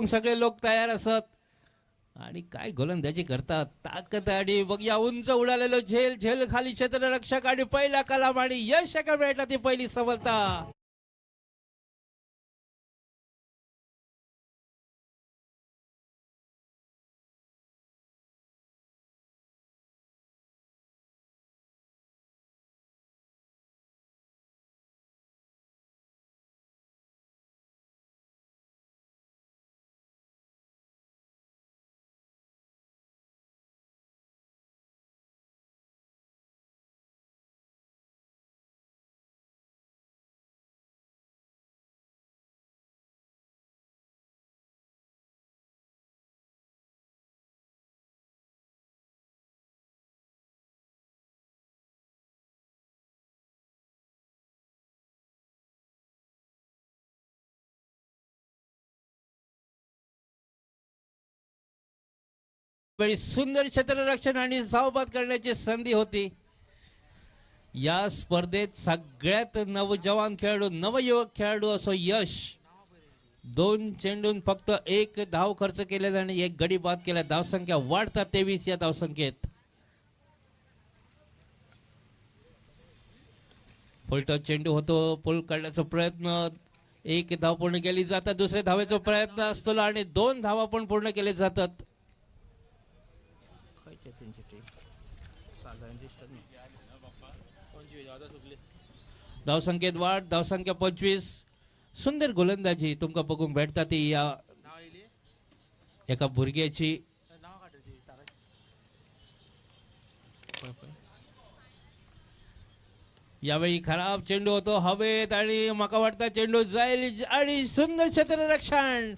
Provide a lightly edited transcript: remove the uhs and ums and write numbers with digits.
सगळे लोक तयार असत आणि काय गोलंदाजी करतात. ताकद आणि बघ या उंच उडालेलो झेल झेल खाली क्षेत्ररक्षक आणि पहिला कलाम आणि यश एका भेटला ती पहिली सफलता. सुंदर क्षेत्ररक्षण आणि सावबाद करण्याची संधी होती. या स्पर्धेत सगळ्यात नवजवान खेळाडू नवयुवक खेळाडू असो यश 2 चेंडून फक्त 1 धाव खर्च केलेला आणि 1 गडी बाद केला. धावसंख्या वाढतात 23 या धावसंख्येत. फुलटॉस चेंडू होतो. पूल काढण्याचा प्रयत्न. 1 धाव पूर्ण केली जातात. दुसऱ्या धावेचा प्रयत्न असतो आणि 2 धावा पण पूर्ण केले जातात. धावसंख्येत वाढ. धावसंख्या 25. सुंदर गोलंदाजी तुमका बघून भेटतात या एका भुरग्याची. यावेळी खराब चेंडू होतो हवेत आणि मका वाटता चेंडू जाईल आणि सुंदर क्षेत्ररक्षण